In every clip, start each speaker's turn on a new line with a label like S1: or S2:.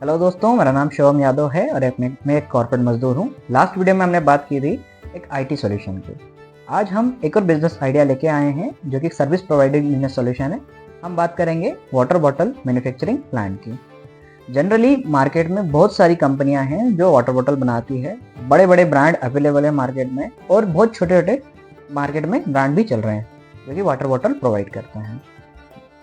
S1: Hello दोस्तों, मेरा नाम शिवम यादव है और मैं एक कॉर्पोरेट मजदूर हूँ। लास्ट वीडियो में हमने बात की थी एक आईटी सॉल्यूशन की। आज हम एक और बिजनेस आइडिया लेके आए हैं जो कि सर्विस प्रोवाइडिंग बिजनेस सॉल्यूशन है। हम बात करेंगे वाटर बॉटल मैन्युफैक्चरिंग प्लांट की। जनरली मार्केट में बहुत सारी कंपनियां हैं जो वाटर बॉटल बनाती है। बड़े बड़े ब्रांड अवेलेबल है मार्केट में और बहुत छोटे छोटे मार्केट में ब्रांड भी चल रहे हैं जो कि वाटर बॉटल प्रोवाइड करते हैं।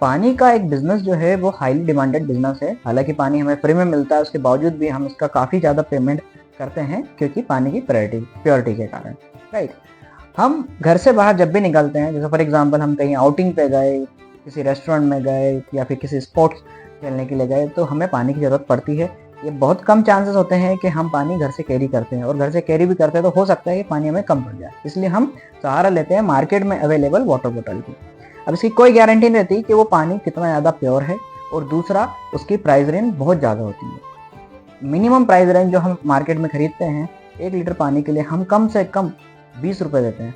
S1: पानी का एक बिजनेस जो है वो हाईली डिमांडेड बिजनेस है। हालांकि पानी हमें फ्री में मिलता है, उसके बावजूद भी हम इसका काफ़ी ज़्यादा पेमेंट करते हैं क्योंकि पानी की प्योरिटी के कारण। राइट, हम घर से बाहर जब भी निकलते हैं, जैसे फॉर एग्जांपल हम कहीं आउटिंग पे गए, किसी रेस्टोरेंट में गए या फिर किसी स्पोर्ट्स खेलने के लिए गए, तो हमें पानी की ज़रूरत पड़ती है। ये बहुत कम चांसेस होते हैं कि हम पानी घर से कैरी करते हैं, और घर से कैरी भी करते हैं तो हो सकता है कि पानी हमें कम पड़ जाए, इसलिए हम सहारा लेते हैं मार्केट में अवेलेबल वाटर बॉटल की। अब इसकी कोई गारंटी नहीं रहती कि वो पानी कितना ज़्यादा प्योर है, और दूसरा उसकी प्राइस रेंज बहुत ज़्यादा होती है। मिनिमम प्राइस रेंज जो हम मार्केट में खरीदते हैं 1 लीटर पानी के लिए, हम कम से कम 20 रुपये देते हैं।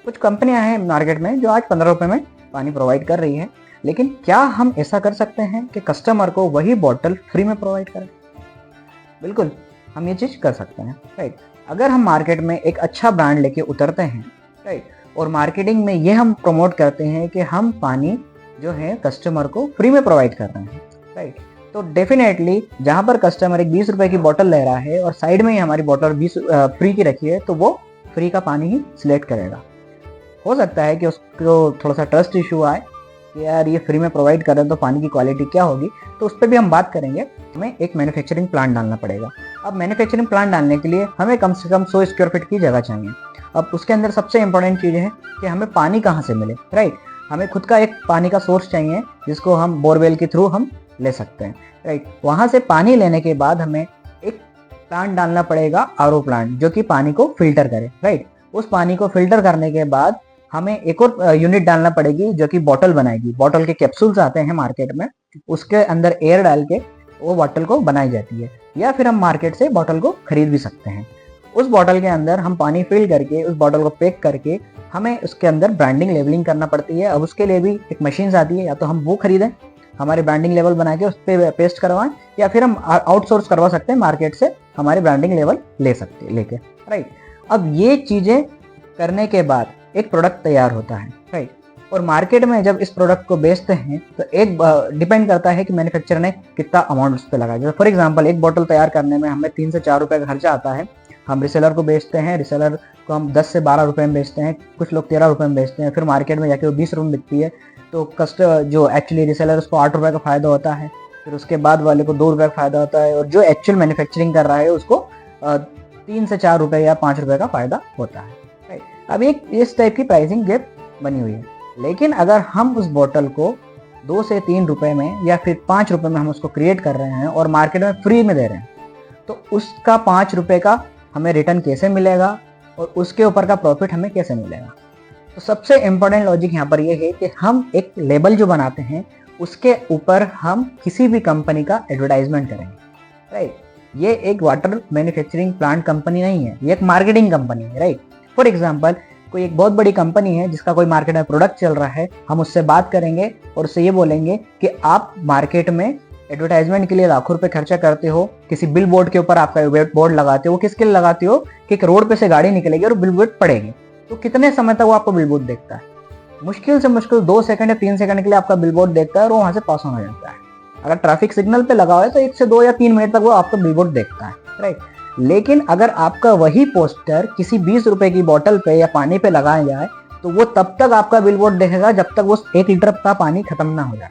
S1: कुछ कंपनियां हैं मार्केट में जो आज 15 रुपये में पानी प्रोवाइड कर रही है, लेकिन क्या हम ऐसा कर सकते हैं कि कस्टमर को वही बॉटल फ्री में प्रोवाइड करें? बिल्कुल, हम ये चीज़ कर सकते हैं। राइट, अगर हम मार्केट में एक अच्छा ब्रांड लेके उतरते हैं, राइट, और मार्केटिंग में ये हम प्रमोट करते हैं कि हम पानी जो है कस्टमर को फ्री में प्रोवाइड कर रहे हैं, राइट, तो डेफिनेटली जहाँ पर कस्टमर एक 20 रुपए की बोतल ले रहा है और साइड में ही हमारी बोतल 20 फ्री की रखी है, तो वो फ्री का पानी ही सिलेक्ट करेगा। हो सकता है कि उसको थोड़ा सा ट्रस्ट इशू आए कि यार ये फ्री में प्रोवाइड कर रहे हैं तो पानी की क्वालिटी क्या होगी, तो उस पर भी हम बात करेंगे। हमें एक मैन्युफैक्चरिंग प्लांट डालना पड़ेगा। अब मैन्युफैक्चरिंग प्लांट डालने के लिए हमें कम से कम 100 स्क्वायर फीट की जगह चाहिए। अब उसके अंदर सबसे इंपॉर्टेंट चीज़ है कि हमें पानी कहाँ से मिले। राइट, हमें खुद का एक पानी का सोर्स चाहिए जिसको हम बोरवेल के थ्रू हम ले सकते हैं। राइट, वहाँ से पानी लेने के बाद हमें एक प्लांट डालना पड़ेगा, आरओ प्लांट, जो कि पानी को फिल्टर करे। राइट, उस पानी को फिल्टर करने के बाद हमें एक और यूनिट डालना पड़ेगी जो कि बॉटल बनाएगी। बॉटल के कैप्सूल्स आते हैं मार्केट में, उसके अंदर एयर डाल के वो बॉटल को बनाई जाती है, या फिर हम मार्केट से बॉटल को खरीद भी सकते हैं। उस बॉटल के अंदर हम पानी फिल करके उस बॉटल को पैक करके हमें उसके अंदर ब्रांडिंग लेबलिंग करना पड़ती है। अब उसके लिए भी एक मशीन आती है, या तो हम वो खरीदें, हमारे ब्रांडिंग लेवल बना के उस पर पेस्ट करवाएं, या फिर हम आउटसोर्स करवा सकते हैं मार्केट से, हमारे ब्रांडिंग लेवल ले सकते हैं लेके। राइट, अब ये चीज़ें करने के बाद एक प्रोडक्ट तैयार होता है। राइट, और मार्केट में जब इस प्रोडक्ट को बेचते हैं तो एक डिपेंड करता है कि मैन्युफैक्चरर ने कितना अमाउंट उस पर लगाया। जैसे फॉर एग्जांपल एक बोतल तैयार करने में हमें 3 से 4 रुपये का खर्चा आता है। हम रिसेलर को बेचते हैं, रिसेलर को हम 10 से 12 रुपये में बेचते हैं, कुछ लोग 13 रुपये में बेचते हैं, फिर मार्केट में जाके वो 20 रुपये में बिकती है। तो जो एक्चुअली रिसेलर उसको 8 रुपये का फ़ायदा होता है, फिर उसके बाद वाले को 2 रुपये का फ़ायदा होता है, और जो एक्चुअल मैन्युफैक्चरिंग कर रहा है उसको 3 से 4 रुपये या 5 रुपये का फ़ायदा होता है। राइट, अब एक इस टाइप की प्राइसिंग गैप बनी हुई है। लेकिन अगर हम उस बोतल को 2 से 3 रुपये में या फिर 5 रुपये में हम उसको क्रिएट कर रहे हैं और मार्केट में फ्री में दे रहे हैं, तो उसका 5 रुपये का हमें रिटर्न कैसे मिलेगा और उसके ऊपर का प्रॉफिट हमें कैसे मिलेगा? तो सबसे इम्पोर्टेंट लॉजिक यहाँ पर यह है कि हम एक लेबल जो बनाते हैं उसके ऊपर हम किसी भी कंपनी का एडवर्टाइजमेंट करेंगे। राइट, ये एक वाटर मैन्युफैक्चरिंग प्लांट कंपनी नहीं है, ये एक मार्केटिंग कंपनी है। राइट, फॉर एग्जाम्पल कोई एक बहुत बड़ी कंपनी है जिसका कोई मार्केट में प्रोडक्ट चल रहा है, हम उससे बात करेंगे और उससे ये बोलेंगे कि आप मार्केट में एडवर्टाइजमेंट के लिए लाखों रुपए खर्चा करते हो, किसी बिल बोर्ड के ऊपर आपका बोर्ड लगाते हो, किसके लिए लगाते हो कि एक रोड पे से गाड़ी निकलेगी और बिल बोर्ड पड़ेगी, तो कितने समय तक वो आपको बिल बोर्ड देखता है? मुश्किल से मुश्किल 2 सेकंड या 3 सेकंड के लिए आपका बिल बोर्ड देखता है और वो वहां से पास ऑन हो जाता है। अगर ट्रैफिक सिग्नल पे लगा हुआ है तो 1 से 2 या 3 मिनट तक वो आपका बिल बोर्ड देखता है। राइट, लेकिन अगर आपका वही पोस्टर किसी 20 रुपए की बोतल पे या पानी पे लगाया जाए तो वो तब तक आपका बिल बोर्ड देखेगा जब तक वो 1 लीटर का पानी खत्म ना हो जाए।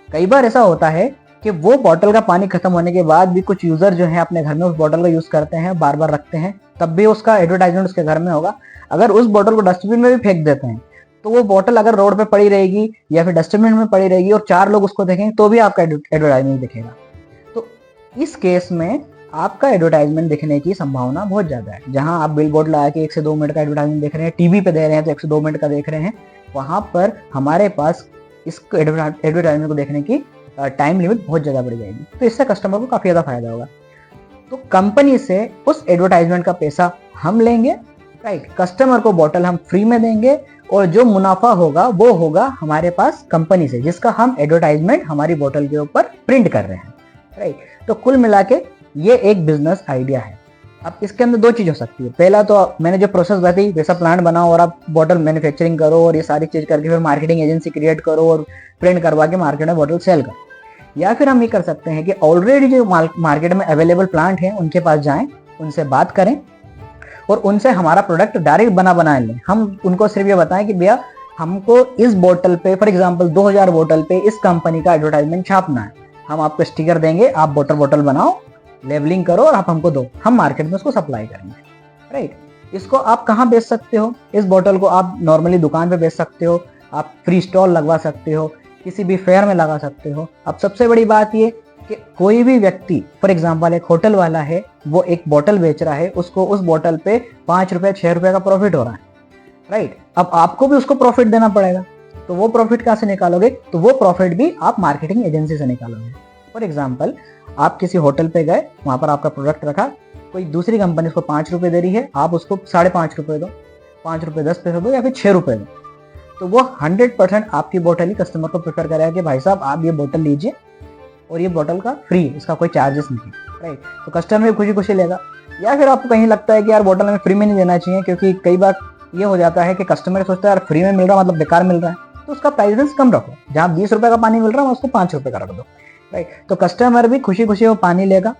S1: कई बार ऐसा होता है कि वो बॉटल का पानी खत्म होने के बाद भी कुछ यूजर जो है अपने घर में उस बॉटल का यूज करते हैं, बार बार रखते हैं, तब भी उसका एडवर्टाइजमेंट उसके घर में होगा। अगर उस बॉटल को डस्टबिन में भी फेंक देते हैं तो वो बॉटल अगर रोड पे पड़ी रहेगी या फिर डस्टबिन में पड़ी रहेगी और 4 लोग उसको देखेंगे तो भी आपका एडवर्टाइजमेंट दिखेगा। तो इस केस में आपका एडवर्टाइजमेंट दिखने की संभावना बहुत ज्यादा है। जहां आप बिल बोर्ड लगा के 1 से 2 मिनट का एडवर्टाइजमेंट देख रहे हैं, टीवी पे दे रहे हैं तो 1 से 2 मिनट का देख रहे हैं, वहां पर हमारे पास इस एडवर्टाइजमेंट को देखने की टाइम लिमिट बहुत ज़्यादा बढ़ जाएगी। तो इससे कस्टमर को काफ़ी ज़्यादा फायदा होगा। तो कंपनी से उस एडवर्टाइजमेंट का पैसा हम लेंगे। राइट, कस्टमर को बॉटल हम फ्री में देंगे, और जो मुनाफा होगा वो होगा हमारे पास कंपनी से, जिसका हम एडवर्टाइजमेंट हमारी बोतल के ऊपर प्रिंट कर रहे हैं। राइट। तो कुल मिला के ये एक बिजनेस आइडिया है। अब इसके अंदर दो चीज हो सकती है। पहला तो मैंने जो प्रोसेस बताई वैसा प्लांट बनाओ और आप बॉटल मैन्युफैक्चरिंग करो और ये सारी चीज करके फिर मार्केटिंग एजेंसी क्रिएट करो और प्रिंट करवा के मार्केट में बॉटल सेल करो। या फिर हम ये कर सकते हैं कि ऑलरेडी जो मार्केट में अवेलेबल प्लांट हैं उनके पास जाएं, उनसे बात करें और उनसे हमारा प्रोडक्ट डायरेक्ट बना लें। हम उनको सिर्फ ये बताएं कि भैया हमको इस बोतल पे फॉर एग्जांपल 2000 बोतल पे इस कंपनी का एडवर्टाइजमेंट छापना है, हम आपको स्टिकर देंगे, आप बोतल बनाओ, लेबलिंग करो और आप हमको दो, हम मार्केट में उसको सप्लाई करेंगे। राइट। इसको आप कहाँ बेच सकते हो? इस बोतल को आप नॉर्मली दुकान पे बेच सकते हो, आप फ्री स्टॉल लगवा सकते हो, किसी भी फेयर में लगा सकते हो। अब सबसे बड़ी बात ये कि कोई भी व्यक्ति फॉर एग्जांपल एक होटल वाला है, वो एक बोतल बेच रहा है, उसको उस बोतल पे 5 रुपए 6 रुपए का प्रॉफिट हो रहा है। राइट। अब आपको भी उसको प्रॉफिट देना पड़ेगा, तो वो प्रॉफिट कहाँ से निकालोगे? तो वो प्रॉफिट भी आप मार्केटिंग एजेंसी से निकालोगे। फॉर एग्जाम्पल आप किसी होटल पे गए, वहां पर आपका प्रोडक्ट रखा, कोई दूसरी कंपनी उसको 5 रुपए दे रही है, आप उसको 5.5 रुपए दो, 5 रुपए 10 पैसे दो या फिर 6 रुपए दो, तो वो 100% आपकी बोतल ही कस्टमर को प्रेफर करेगा कि भाई साहब आप ये बोतल लीजिए और ये बोतल का फ्री, इसका कोई चार्जेस नहीं। राइट। तो कस्टमर भी खुशी खुशी लेगा। या फिर आपको कहीं लगता है कि यार बोतल हमें फ्री में नहीं देना चाहिए, क्योंकि कई बार ये हो जाता है कि कस्टमर सोचता है यार फ्री में मिल रहा मतलब बेकार मिल रहा है, तो उसका प्राइस कम रखो। जहाँ 20 रुपए का पानी मिल रहा है उसको 5 रुपए का रख दो। राइट। तो कस्टमर भी खुशी खुशी वो पानी लेगा,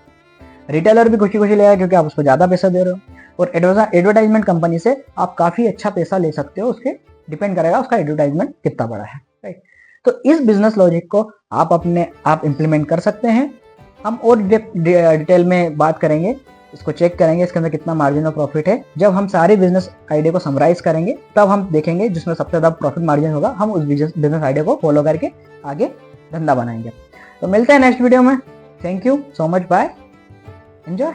S1: रिटेलर भी खुशी खुशी लेगा क्योंकि आप उसको ज्यादा पैसा दे रहे हो, और एडवर्टाइजमेंट कंपनी से आप काफी अच्छा पैसा ले सकते हो। उसके डिपेंड करेगा उसका एडवर्टाइजमेंट कितना बड़ा है। राइट। तो इस बिजनेस लॉजिक को आप इम्प्लीमेंट कर सकते हैं। हम और डिटेल में बात करेंगे, इसको चेक करेंगे इसके अंदर कितना मार्जिन और प्रॉफिट है। जब हम सारे बिजनेस आइडिया को समराइज करेंगे तब हम देखेंगे जिसमें सबसे ज्यादा प्रॉफिट मार्जिन होगा, हम उस बिजनेस आइडिया को फॉलो करके आगे धंधा बनाएंगे। तो मिलते हैं नेक्स्ट वीडियो में। Thank you so much, bye, enjoy.